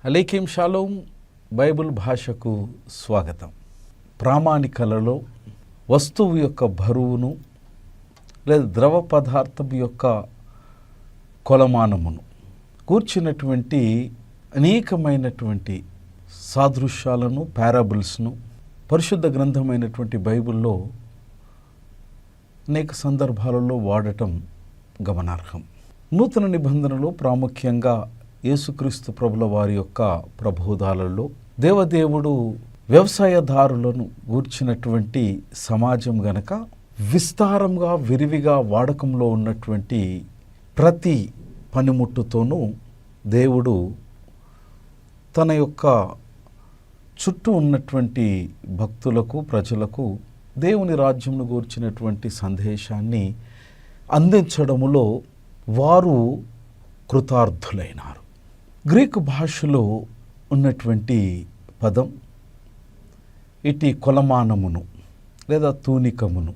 అలైకిం shalom. Bible భాషకు స్వాగతం. ప్రామాణికలలో వస్తువు యొక్క బరువును లేదా ద్రవ పదార్థం యొక్క కొలమానమును కూర్చున్నటువంటి అనేకమైనటువంటి సాదృశ్యాలను, పారాబుల్స్ను పరిశుద్ధ గ్రంథమైనటువంటి బైబిల్లో అనేక సందర్భాలలో వాడటం గమనార్హం. నూతన నిబంధనలో ప్రాముఖ్యంగా యేసుక్రీస్తు ప్రభుల వారి యొక్క ప్రబోధాలలో దేవదేవుడు వ్యవసాయదారులను గూర్చినటువంటి సమాజం గనక విస్తారంగా విరివిగా వాడకంలో ఉన్నటువంటి ప్రతి పనిముట్టుతోనూ దేవుడు తన యొక్క చుట్టూ ఉన్నటువంటి భక్తులకు, ప్రజలకు దేవుని రాజ్యంను గూర్చినటువంటి సందేశాన్ని అందించడములో వారు కృతార్థులైనారు. గ్రీకు భాషలో ఉన్నటువంటి పదం ఇటీ కొలమానమును లేదా తూనికమును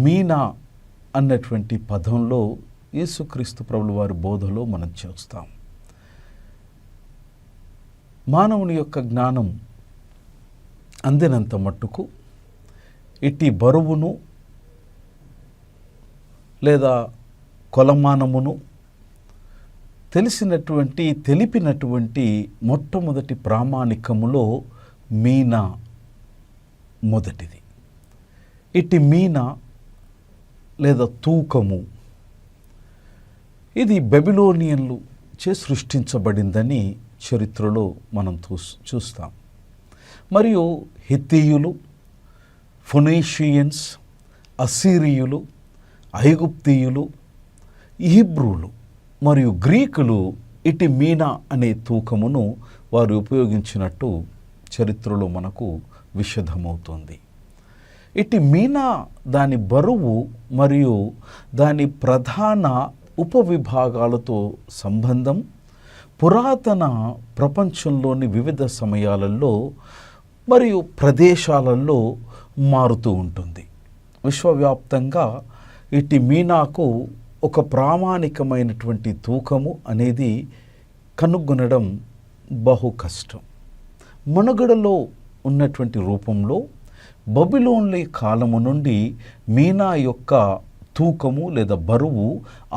మీనా అన్నటువంటి పదంలో యేసుక్రీస్తు ప్రభుల వారి బోధలో మనం చూస్తాం. మానవుని యొక్క జ్ఞానం అందినంత మట్టుకు ఇట్టి బరువును లేదా కొలమానమును తెలిపినటువంటి మొట్టమొదటి ప్రామాణికములో మీనా మొదటిది. ఇట్టి మీనా లేదా తూకము ఇది బెబిలోనియన్లు చే సృష్టించబడిందని చరిత్రలో మనం చూస్తాం. మరియు హిత్తీయులు, ఫొనీషియన్స్, అసీరియులు, ఐగుప్తీయులు, హీబ్రూలు మరియు గ్రీకులు ఇటు మీనా అనే తూకమును వారు ఉపయోగించినట్టు చరిత్రలో మనకు విశదమవుతుంది. ఇటు మీనా దాని బరువు మరియు దాని ప్రధాన ఉపవిభాగాలతో సంబంధం పురాతన ప్రపంచంలోని వివిధ సమయాలలో మరియు ప్రదేశాలలో మారుతూ ఉంటుంది. విశ్వవ్యాప్తంగా ఇటు మీనాకు ఒక ప్రామాణికమైనటువంటి తూకము అనేది కనుగొనడం బహు కష్టం. మనుగడలో ఉన్నటువంటి రూపంలో బబిలోన్ల కాలము నుండి మీనా యొక్క తూకము లేదా బరువు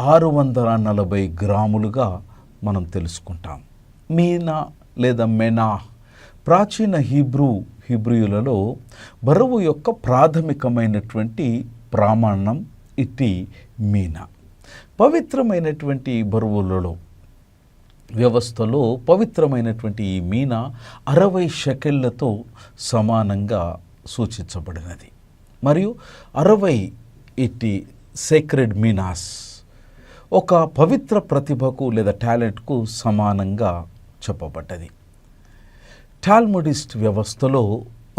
640 గ్రాములుగా మనం తెలుసుకుంటాం. మీనా లేదా మెనా ప్రాచీన హీబ్రూయులలో బరువు యొక్క ప్రాథమికమైనటువంటి ప్రమాణం ఇట్టి మీనా. పవిత్రమైనటువంటి బరువులలో వ్యవస్థలో పవిత్రమైనటువంటి ఈ మీనా 60 షెకెళ్లతో సమానంగా సూచించబడినది. మరియు 60 ఇట్టి సేక్రెడ్ మీనాస్ ఒక పవిత్ర ప్రతిభకు లేదా టాలెంట్కు సమానంగా చెప్పబడ్డది. టాల్ముడిస్ట్ వ్యవస్థలో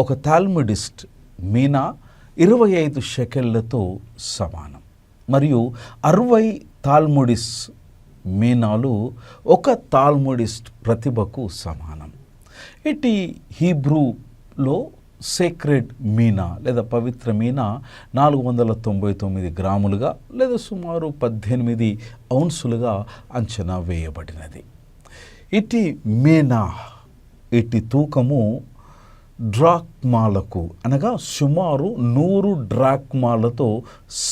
ఒక టాల్ముడిస్ట్ మీనా 25 షెకెళ్లతో సమానం. మరియు 60 తాల్ముడిస్ మీనాలు ఒక తాల్ముడిస్ట్ ప్రతిభకు సమానం. ఇటు హీబ్రూలో సేక్రెడ్ మీనా లేదా పవిత్ర మీనా 499 గ్రాములుగా లేదా సుమారు 18 ఔన్సులుగా అంచనా వేయబడినది. ఇటు మీనా ఇటు తూకము డ్రాక్మాలకు అనగా సుమారు 100 డ్రాక్మాలతో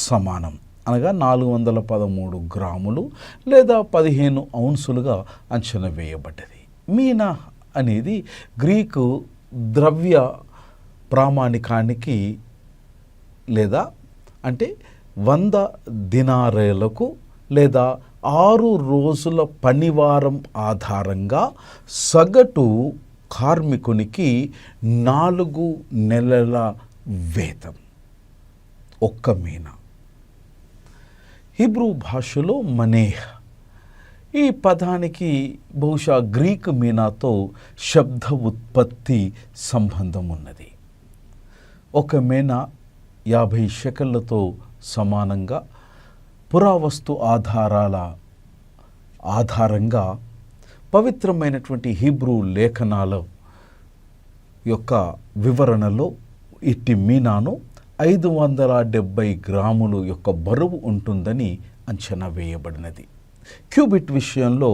సమానం, అనగా 413 గ్రాములు లేదా 15 ఔన్సులుగా అంచనా వేయబడ్డది. మీనా అనేది గ్రీకు ద్రవ్య ప్రామాణికానికి లేదా అంటే 100 దినారేలకు లేదా 6 రోజుల పనివారం ఆధారంగా సగటు కార్మికునికి 4 నెలల వేతం. ఒక్క మీనా. హీబ్రూ భాషలో మనేహ్ ఈ పదానికి బహుశా గ్రీక్ మీనాతో శబ్ద ఉత్పత్తి సంబంధం ఉన్నది. ఒక మీనా 50 షెకెళ్లతో సమానంగా పురావస్తు ఆధారంగా పవిత్రమైనటువంటి హీబ్రూ లేఖనాల యొక్క వివరణలో ఇట్టి మీనాను 570 గ్రాములు యొక్క బరువు ఉంటుందని అంచనా వేయబడినది. క్యూబిట్ విషయంలో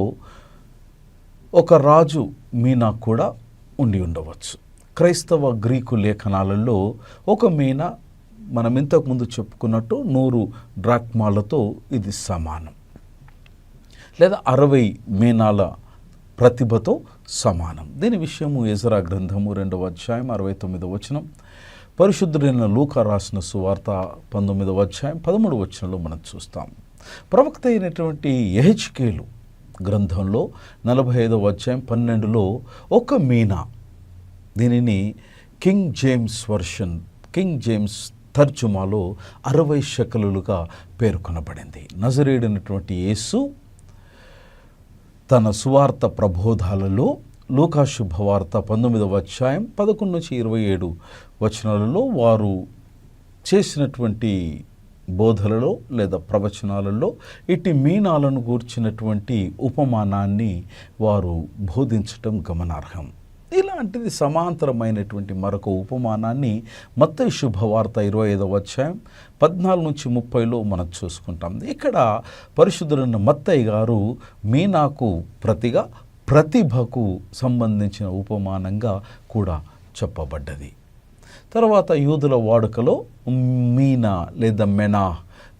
ఒక రాజు మీనా కూడా ఉండి ఉండవచ్చు. క్రైస్తవ గ్రీకు లేఖనాలలో ఒక మీనా మనం ఇంతకుముందు చెప్పుకున్నట్టు 100 డ్రాక్మాలతో ఇది సమానం, లేదా 60 మీనాల ప్రతిభతో సమానం. దీని విషయము ఎజ్రా గ్రంథము 2వ అధ్యాయం 69వ వచనం, పరిశుద్ధుడైన లూకా రాసిన సువార్త 19వ అధ్యాయం 13వ వచనంలో మనం చూస్తాం. ప్రవక్త అయినటువంటి యెహెజ్కేలు గ్రంథంలో 45వ అధ్యాయం 12లో ఒక మీనా, దీనిని కింగ్ జేమ్స్ తర్జుమాలో 60 షెకెలులుగా పేర్కొనబడింది. నజరేయుడైనటువంటి యేసు తన సువార్త ప్రబోధాలలో లూకా శుభవార్త 19వ అధ్యాయం 11 నుంచి 27 వచనాలలో వారు చేసినటువంటి బోధలలో లేదా ప్రవచనాలలో ఇట్టి మీనాలను గూర్చినటువంటి ఉపమానాన్ని వారు బోధించటం గమనార్హం. ఇలాంటిది సమాంతరమైనటువంటి మరొక ఉపమానాన్ని మత్తయి శుభవార్త 25వ అధ్యాయం 14 నుంచి 30లో మనం చూసుకుంటాం. ఇక్కడ పరిశుద్ధుడైన మత్తయి గారు మీనాకు ప్రతిగా ప్రతిభకు సంబంధించిన ఉపమానంగా కూడా చెప్పబడ్డది. తర్వాత యూదుల వాడుకలో మీనా లేదా మెనా,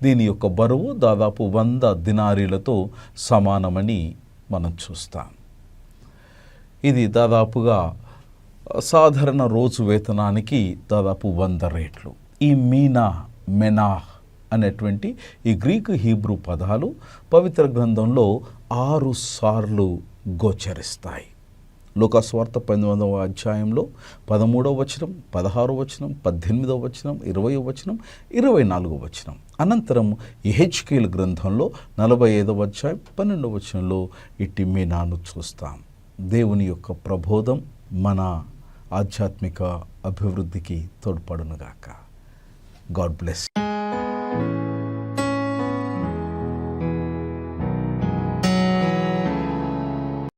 దీని యొక్క బరువు దాదాపు 100 దినారీలతో సమానమని మనం చూస్తాం. ఇది దాదాపుగా సాధారణ రోజు వేతనానికి దాదాపు 100 రెట్లు. ఈ మీనా, మెనా అనేటువంటి ఈ గ్రీకు హీబ్రూ పదాలు పవిత్ర గ్రంథంలో 6 సార్లు గోచరిస్తాయి. లూకాసువార్త 18వ అధ్యాయంలో 13వ వచనం, 16వ వచనం, 18వ వచనం, 20వ వచనం, 24వ వచనం. అనంతరం యెహెజ్కేలు గ్రంథంలో 45వ అధ్యాయం 12వ వచనంలో ఇట్టి మీనాను చూస్తాం. దేవుని యొక్క ప్రబోధం మన ఆధ్యాత్మిక అభివృద్ధికి తోడ్పడునుగాక. God bless.